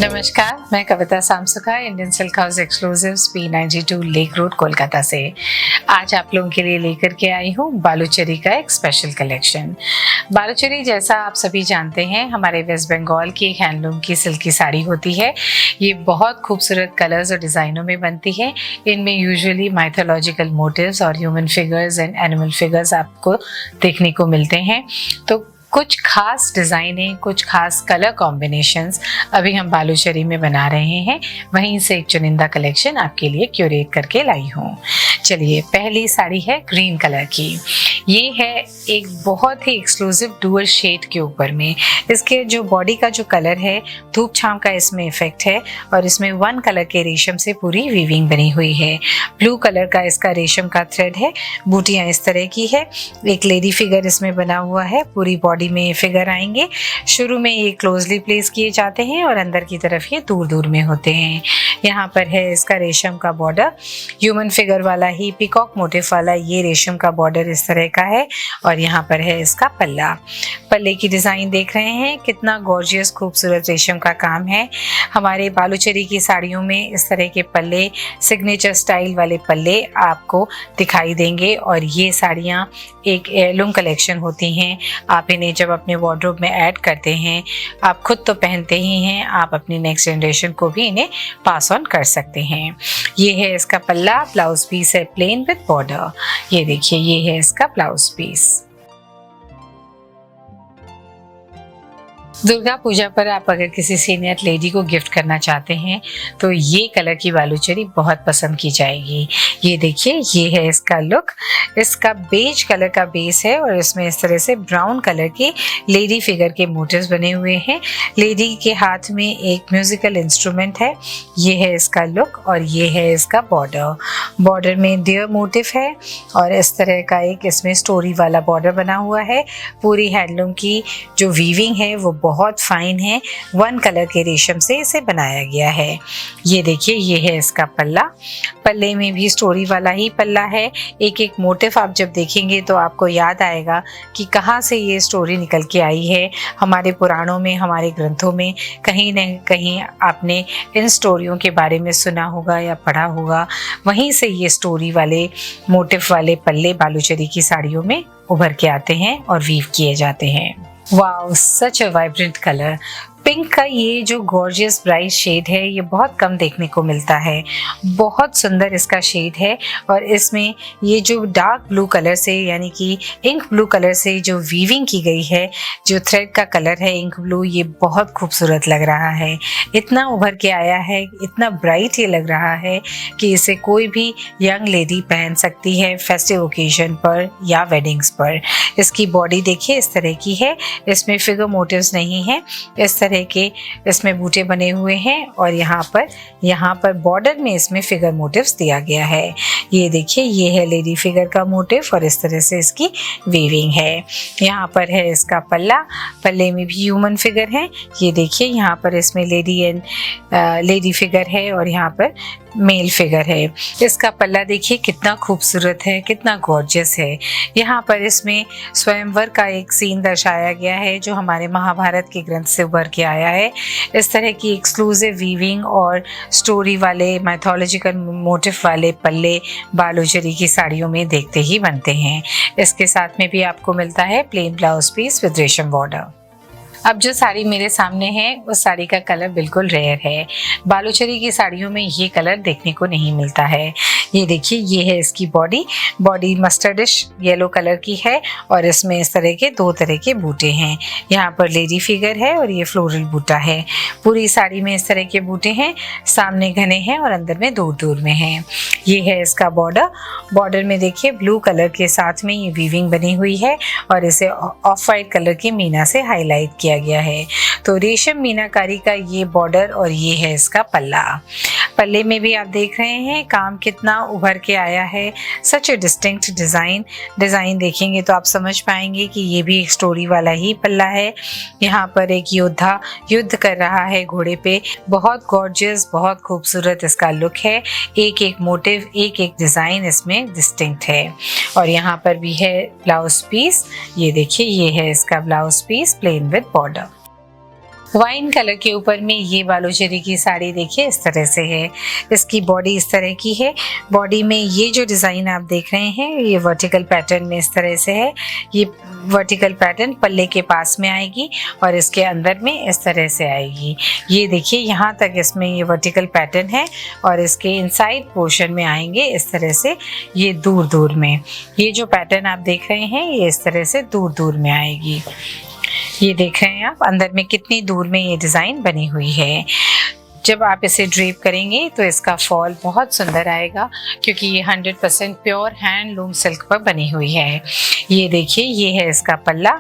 नमस्कार, मैं कविता सामसुका Indian Silk House exclusives P92 Lake Road Kolkata से आज आप लोगों के लिए लेकर के आई हूँ बालूचरी का एक स्पेशल कलेक्शन। बालूचरी जैसा आप सभी जानते हैं हमारे वेस्ट बंगाल की एक हैंडलूम की सिल्की साड़ी होती है। ये बहुत खूबसूरत कलर्स और डिज़ाइनों में बनती है। इनमें यूजुअली माइथोलॉजिकल मोटिव्स और human figures and animal figures आपको देखने को मिलते हैं। तो कुछ खास डिज़ाइनें, कुछ खास कलर कॉम्बिनेशंस अभी हम बालूचरी में बना रहे हैं। वहीं से एक चुनिंदा कलेक्शन आपके लिए क्यूरेट करके लाई हूँ। चलिए, पहली साड़ी है ग्रीन कलर की। ये है एक बहुत ही एक्सक्लूसिव डुअल शेड के ऊपर में। इसके जो बॉडी का जो कलर है, धूप छांव का इसमें इफेक्ट है और इसमें वन कलर के रेशम से पूरी वीविंग बनी हुई है। ब्लू कलर का इसका रेशम का थ्रेड है। बूटियाँ इस तरह की है। एक लेडी फिगर इसमें बना हुआ है। पूरी बॉडी में फिगर आएंगे। शुरू में ये क्लोजली प्लेस किए जाते हैं और अंदर की तरफ ये दूर दूर में होते हैं। यहाँ पर है इसका रेशम का बॉर्डर। ह्यूमन फिगर वाला ही पिकॉक मोटिव वाला ये रेशम का बॉर्डर इस तरह का है और यहाँ पर है इसका पल्ला। पल्ले की डिज़ाइन देख रहे हैं, कितना गॉर्जियस खूबसूरत रेशम का काम है। हमारे बालूचरी की साड़ियों में इस तरह के पल्ले, सिग्नेचर स्टाइल वाले पल्ले आपको दिखाई देंगे और ये साड़ियाँ एक हेirloom कलेक्शन होती हैं। आप इन्हें जब अपने वार्डरोब में ऐड करते हैं, आप खुद तो पहनते ही हैं, आप अपनी नेक्स्ट जनरेशन को भी इन्हें पास ऑन कर सकते हैं। ये है इसका पल्ला। ब्लाउज पीस है प्लेन विद बॉर्डर। ये देखिए, ये है इसका ब्लाउज पीस। दुर्गा पूजा पर आप अगर किसी सीनियर लेडी को गिफ्ट करना चाहते हैं तो ये कलर की बालूचरी बहुत पसंद की जाएगी। ये देखिए, ये है इसका लुक। इसका बेज कलर का बेस है और इसमें इस तरह से ब्राउन कलर के लेडी फिगर के मोटिव्स बने हुए हैं। लेडी के हाथ में एक म्यूजिकल इंस्ट्रूमेंट है। ये है इसका लुक और ये है इसका बॉर्डर। बॉर्डर में डियर मोटिव है और इस तरह का एक इसमें स्टोरी वाला बॉर्डर बना हुआ है। पूरी हैंडलूम की जो वीविंग है वो बहुत फाइन है। वन कलर के रेशम से इसे बनाया गया है। ये देखिए, ये है इसका पल्ला। पल्ले में भी स्टोरी वाला ही पल्ला है। एक एक मोटिव आप जब देखेंगे तो आपको याद आएगा कि कहाँ से ये स्टोरी निकल के आई है। हमारे पुराणों में, हमारे ग्रंथों में कहीं न कहीं आपने इन स्टोरियों के बारे में सुना होगा या पढ़ा होगा। वहीं से ये स्टोरी वाले मोटिव वाले पल्ले बालूचरी की साड़ियों में उभर के आते हैं और वीव किए जाते हैं। वाओ, सच अ वाइब्रेंट कलर। पिंक का ये जो गॉर्जियस ब्राइट शेड है, ये बहुत कम देखने को मिलता है। बहुत सुंदर इसका शेड है और इसमें ये जो डार्क ब्लू कलर से, यानी कि इंक ब्लू कलर से जो वीविंग की गई है, जो थ्रेड का कलर है इंक ब्लू, ये बहुत खूबसूरत लग रहा है। इतना उभर के आया है, इतना ब्राइट ये लग रहा है कि इसे कोई भी यंग लेडी पहन सकती है फेस्टिव ओकेजन पर या वेडिंग्स पर। इसकी बॉडी देखिए, इस तरह की है। इसमें फिगर मोटिव्स नहीं है। इस तरह के इसमें बूटे बने हुए हैं और यहाँ पर बॉर्डर में इसमें फिगर मोटिव्स दिया गया है। ये देखिए, ये है लेडी फिगर का मोटिव और इस तरह से इसकी वीविंग है। यहाँ पर है इसका पल्ला। पल्ले में भी ह्यूमन फिगर है। ये देखिए, यहाँ पर इसमें लेडी फिगर है और यहाँ पर मेल फिगर है। इसका पल्ला देखिए कितना खूबसूरत है, कितना गॉर्जियस है। यहाँ पर इसमें स्वयंवर का एक सीन दर्शाया गया है जो हमारे महाभारत के ग्रंथ से उभर के आया है। इस तरह की एक्सक्लूसिव वीविंग और स्टोरी वाले माइथोलॉजिकल मोटिव वाले पल्ले बालूचरी की साड़ियों में देखते ही बनते हैं। इसके साथ में भी आपको मिलता है प्लेन ब्लाउज पीस विद रेशम बॉर्डर। अब जो साड़ी मेरे सामने है उस साड़ी का कलर बिल्कुल रेयर है। बालूचरी की साड़ियों में ये कलर देखने को नहीं मिलता है। ये देखिए, ये है इसकी बॉडी मस्टर्डिश येलो कलर की है और इसमें इस तरह के दो तरह के बूटे हैं। यहाँ पर लेडी फिगर है और ये फ्लोरल बूटा है। पूरी साड़ी में इस तरह के बूटे हैं, सामने घने हैं और अंदर में दूर दूर में हैं। ये है इसका बॉर्डर में देखिए ब्लू कलर के साथ में ये वीविंग बनी हुई है और इसे ऑफ वाइट कलर की मीना से हाईलाइट किया गया है। तो रेशम मीनाकारी का ये बॉर्डर और ये है इसका पल्ला। पल्ले में भी आप देख रहे हैं काम कितना उभर के आया है। सच ए डिस्टिंक्ट डिज़ाइन देखेंगे तो आप समझ पाएंगे कि ये भी एक स्टोरी वाला ही पल्ला है। यहाँ पर एक योद्धा युद्ध कर रहा है घोड़े पे। बहुत गॉर्जियस, बहुत खूबसूरत इसका लुक है। एक एक मोटिव, एक एक डिज़ाइन इसमें डिस्टिंक्ट है। और यहाँ पर भी है ब्लाउज पीस। ये देखिए, ये है इसका blouse piece plain with border. Wine colour के ऊपर में ये बालूचरी की साड़ी देखिए इस तरह से है। इसकी बॉडी इस तरह की है। बॉडी में ये जो डिज़ाइन आप देख रहे हैं ये वर्टिकल पैटर्न में इस तरह से है। ये वर्टिकल पैटर्न पल्ले के पास में आएगी और इसके अंदर में इस तरह से आएगी। ये देखिए यहाँ तक इसमें ये वर्टिकल पैटर्न है और इसके इनसाइड पोर्शन में आएंगे इस तरह से, ये दूर दूर में। ये जो पैटर्न आप देख रहे हैं ये इस तरह से दूर दूर में आएगी। ये देख रहे हैं आप अंदर में कितनी दूर में ये डिज़ाइन बनी हुई है। जब आप इसे ड्रेप करेंगे तो इसका फॉल बहुत सुंदर आएगा क्योंकि ये 100% प्योर हैंडलूम सिल्क पर बनी हुई है। ये देखिए ये है इसका पल्ला।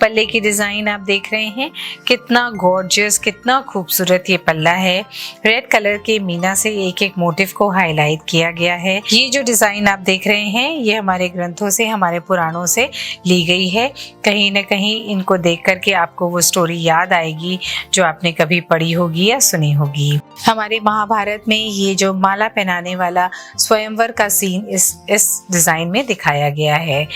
पल्ले की डिज़ाइन आप देख रहे हैं कितना गॉर्जियस, कितना खूबसूरत ये पल्ला है। रेड कलर के मीना से एक एक मोटिव को हाईलाइट किया गया है। ये जो डिज़ाइन आप देख रहे हैं ये हमारे ग्रंथों से, हमारे पुराणों से ली गई है। कहीं ना कहीं इनको देख करके आपको वो स्टोरी याद आएगी जो आपने कभी पढ़ी होगी या सुनी होगी। हमारे महाभारत में ये जो माला पहनाने वाला स्वयंवर का सीन इस डिज़ाइन में दिखाया गया है।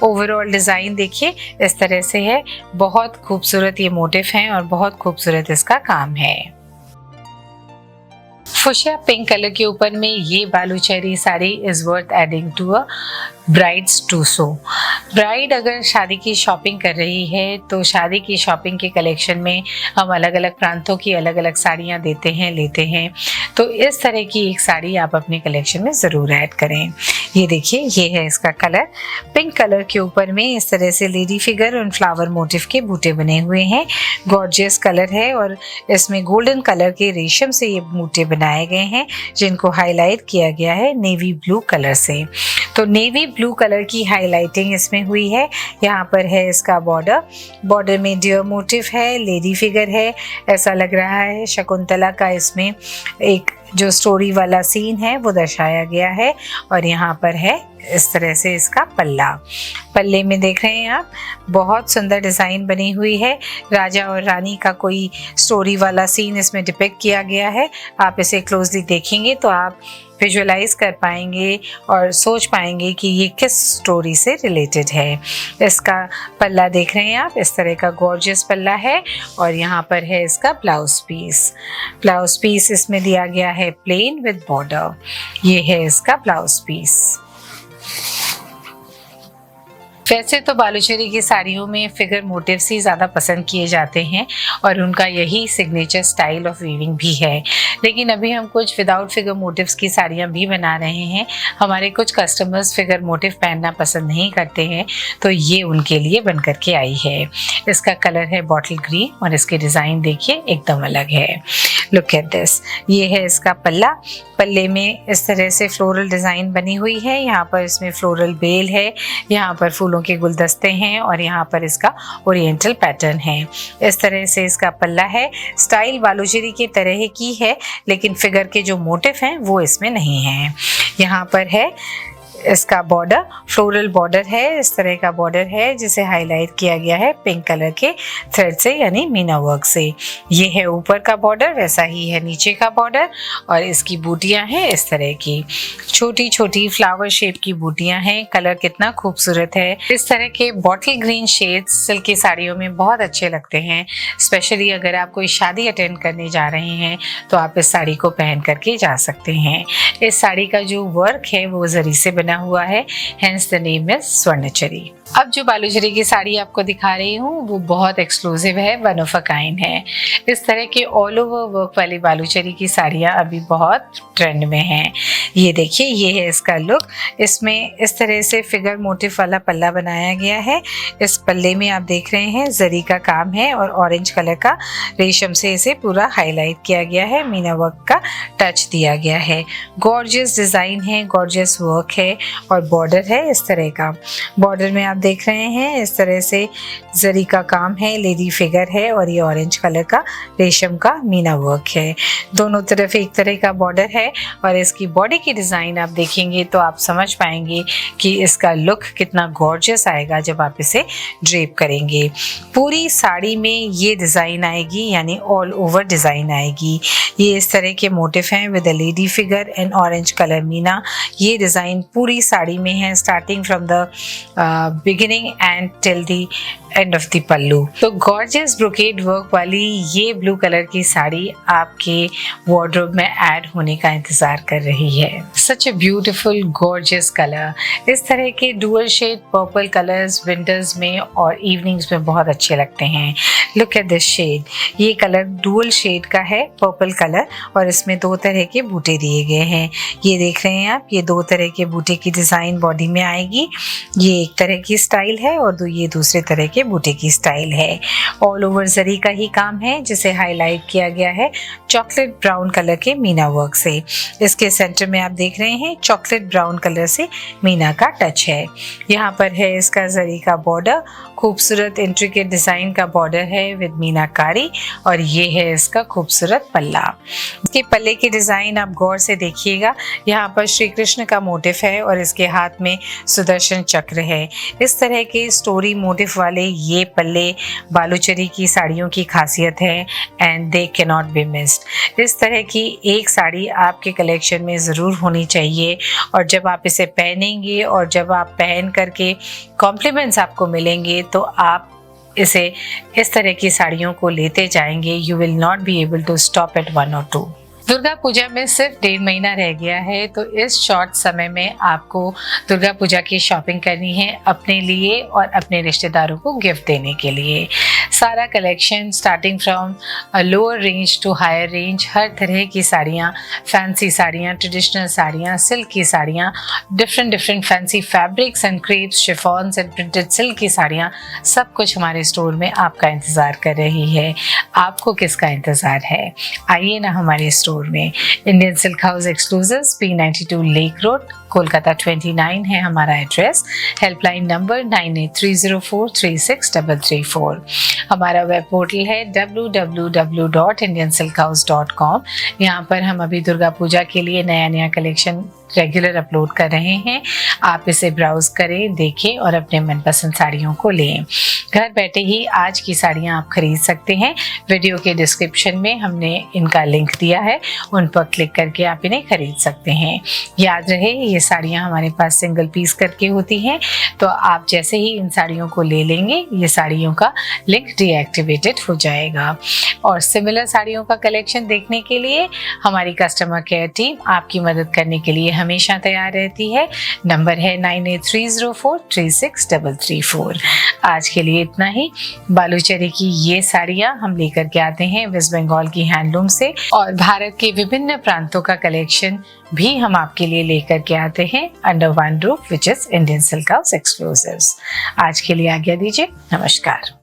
ओवरऑल डिज़ाइन देखिए इस तरह से है। बहुत खूबसूरत ये मोटिव हैं और बहुत खूबसूरत इसका काम है। फुशिया पिंक कलर के ऊपर में ये Baluchari sari is worth adding to a bride's trousseau. Bride अगर शादी की शॉपिंग कर रही है तो शादी की शॉपिंग के कलेक्शन में हम अलग अलग प्रांतों की अलग अलग साड़ियाँ देते हैं, लेते हैं। तो इस तरह की एक साड़ी आप अपने कलेक्शन में ज़रूर ऐड करें। ये देखिए ये है इसका कलर। पिंक कलर के ऊपर में इस तरह से लेडी फिगर और फ्लावर मोटिव के बूटे बने हुए हैं। गॉर्जियस कलर है और इसमें गोल्डन कलर के रेशम से ये बूटे बनाए गए हैं जिनको हाईलाइट किया गया है नेवी ब्लू कलर से। तो नेवी ब्लू कलर की हाईलाइटिंग इसमें हुई है। यहाँ पर है इसका बॉर्डर। बॉर्डर में डियर मोटिव है, लेडी फिगर है। ऐसा लग रहा है शकुंतला का इसमें एक जो स्टोरी वाला सीन है वो दर्शाया गया है। और यहाँ पर है इस तरह से इसका पल्ला। पल्ले में देख रहे हैं आप बहुत सुंदर डिज़ाइन बनी हुई है। राजा और रानी का कोई स्टोरी वाला सीन इसमें डिपिक्ट किया गया है। आप इसे क्लोजली देखेंगे तो आप विजुअलाइज कर पाएंगे और सोच पाएंगे कि ये किस स्टोरी से रिलेटेड है। इसका पल्ला देख रहे हैं आप इस तरह का गॉर्जियस पल्ला है। और यहाँ पर है इसका ब्लाउज पीस। ब्लाउज पीस इसमें दिया गया है प्लेन विद बॉर्डर। ये है इसका ब्लाउज पीस। वैसे तो बालूचरी की साड़ियों में फिगर मोटिव्स ही ज़्यादा पसंद किए जाते हैं और उनका यही सिग्नेचर स्टाइल ऑफ वीविंग भी है। लेकिन अभी हम कुछ विदाउट फिगर मोटिव्स की साड़ियाँ भी बना रहे हैं। हमारे कुछ कस्टमर्स फिगर मोटिव पहनना पसंद नहीं करते हैं तो ये उनके लिए बन करके आई है। इसका कलर है बॉटल ग्रीन और इसके डिज़ाइन देखिए एकदम अलग है। Look at this. ये है इसका पल्ला। पल्ले में इस तरह से फ्लोरल डिज़ाइन बनी हुई है। यहाँ पर इसमें फ्लोरल बेल है, यहाँ पर फूलों के गुलदस्ते हैं और यहाँ पर इसका ओरिएंटल पैटर्न है। इस तरह से इसका पल्ला है। स्टाइल बालूचरी के तरह की है लेकिन फिगर के जो मोटिव हैं वो इसमें नहीं हैं। यहाँ पर है इसका बॉर्डर, फ्लोरल बॉर्डर है। इस तरह का बॉर्डर है जिसे हाईलाइट किया गया है पिंक कलर के थ्रेड से यानी मीना वर्क से। ये है ऊपर का बॉर्डर, वैसा ही है नीचे का बॉर्डर। और इसकी बूटियां हैं इस तरह की, छोटी छोटी फ्लावर शेप की बूटियां हैं। कलर कितना खूबसूरत है। इस तरह के बॉटल ग्रीन शेड्स सिल्क की साड़ियों में बहुत अच्छे लगते हैं। स्पेशली अगर आप कोई शादी अटेंड करने जा रहे हैं तो आप इस साड़ी को पहन करके जा सकते हैं। इस साड़ी का जो वर्क है वो जरी से बना हुआ है, हेंस द नेम इज स्वर्णचरी। अब जो बालूचरी की साड़ी आपको दिखा रही हूँ वो बहुत एक्सक्लूसिव है, वन ऑफ अ काइंड है। इस तरह के ऑल ओवर वर्क वाली बालूचरी की साड़ियाँ अभी बहुत ट्रेंड में हैं। ये देखिए ये है इसका लुक। इसमें इस तरह से फिगर मोटिव वाला पल्ला बनाया गया है। इस पल्ले में आप देख रहे हैं जरी का काम है और ऑरेंज कलर का रेशम से इसे पूरा हाईलाइट किया गया है। मीना वर्क का टच दिया गया है। गॉर्जियस डिज़ाइन है, गॉर्जियस वर्क है और बॉर्डर है इस तरह का। बॉर्डर में आप देख रहे हैं इस तरह से जरी का काम है, लेडी फिगर है और ये ऑरेंज कलर का रेशम का मीना वर्क है। दोनों तरफ एक तरह का बॉर्डर है और इसकी बॉडी की डिज़ाइन आप देखेंगे तो आप समझ पाएंगे कि इसका लुक कितना गॉर्जियस आएगा जब आप इसे ड्रेप करेंगे। पूरी साड़ी में ये डिज़ाइन आएगी यानी ऑल ओवर डिज़ाइन आएगी। ये इस तरह के मोटिव हैं with a lady figure and orange colour मीना। ये डिज़ाइन पूरी पूरी साड़ी में है, starting from the beginning and till the end of the pallu. तो गॉर्जियस ब्रोकेड वर्क वाली ये ब्लू कलर की साड़ी आपके वार्डरोब में ऐड होने का इंतजार कर रही है। Such a beautiful gorgeous colour. इस तरह के dual shade purple colours winters में और इवनिंग्स में बहुत अच्छे लगते हैं। लुक एट दिस शेड, ये कलर डुअल शेड का है, पर्पल कलर, और इसमें 2 तरह के बूटे दिए गए हैं। ये देख रहे हैं आप, ये 2 तरह के बूटे की डिजाइन बॉडी में आएगी। ये एक तरह की स्टाइल है और ये दूसरे तरह के बूटे की स्टाइल है। ऑल ओवर जरी का ही काम है, जिसे हाईलाइट किया गया है चॉकलेट ब्राउन कलर के मीना वर्क से। इसके सेंटर में आप देख रहे हैं चॉकलेट ब्राउन कलर से मीना का टच है। यहाँ पर है इसका जरी का बॉर्डर, खूबसूरत इंट्रिकेट डिजाइन का बॉर्डर है विद मीनाकारी, और ये है इसका खूबसूरत पल्ला। इसके पल्ले की डिजाइन आप गौर से देखिएगा, यहाँ पर श्री कृष्ण का मोटिफ है और इसके हाथ में सुदर्शन चक्र है। इस तरह के स्टोरी मोटिफ वाले ये पल्ले बालूचरी की साड़ियों की खासियत है and they can not be missed. इस तरह की एक साड़ी आपके कलेक्शन में ज़रूर होनी चाहिए, और जब आप इसे पहनेंगे और जब आप पहन करके कॉम्प्लीमेंट्स आपको मिलेंगे तो आप इसे इस तरह की साड़ियों को लेते जाएंगे। You will not be able to stop at 1 और 2। दुर्गा पूजा में सिर्फ 1.5 महीना रह गया है, तो इस शॉर्ट समय में आपको दुर्गा पूजा की शॉपिंग करनी है अपने लिए और अपने रिश्तेदारों को गिफ्ट देने के लिए। सारा collection starting from lower range to higher range, हर तरह की साड़ियाँ, फैंसी साड़ियाँ, ट्रेडिशनल साड़ियाँ, सिल्क की साड़ियाँ, different fancy fabrics and crepes, chiffons and printed silk की साड़ियाँ, सब कुछ हमारे स्टोर में आपका इंतज़ार कर रही है। आपको किसका इंतज़ार है? आइए ना हमारे स्टोर में। Indian Silk House exclusives, P92 Lake Road, Kolkata 29 है हमारा एड्रेस। Helpline number 9830436334। हमारा वेब पोर्टल है www.indiansilkhouse.com। यहाँ पर हम अभी दुर्गा पूजा के लिए नया कलेक्शन रेगुलर अपलोड कर रहे हैं। आप इसे ब्राउज करें, देखें और अपने मनपसंद साड़ियों को लें। घर बैठे ही आज की साड़ियाँ आप खरीद सकते हैं। वीडियो के डिस्क्रिप्शन में हमने इनका लिंक दिया है, उन पर क्लिक करके आप इन्हें खरीद सकते हैं। याद रहे, ये साड़ियाँ हमारे पास सिंगल पीस करके होती हैं, तो आप जैसे ही इन साड़ियों को ले लेंगे ये साड़ियों का लिंक डीएक्टिवेटेड हो जाएगा। और सिमिलर साड़ियों का कलेक्शन देखने के लिए हमारी कस्टमर केयर टीम आपकी मदद करने के लिए हमेशा तैयार रहती है। नंबर है 9830436334। आज के लिए इतना ही। बालूचरी की ये साड़ियाँ हम लेकर के आते हैं वेस्ट बंगाल की हैंडलूम से, और भारत के विभिन्न प्रांतों का कलेक्शन भी हम आपके लिए लेकर के आते हैं under one roof, which is Indian Silk House exclusives. आज के लिए आज्ञा दीजिए, नमस्कार।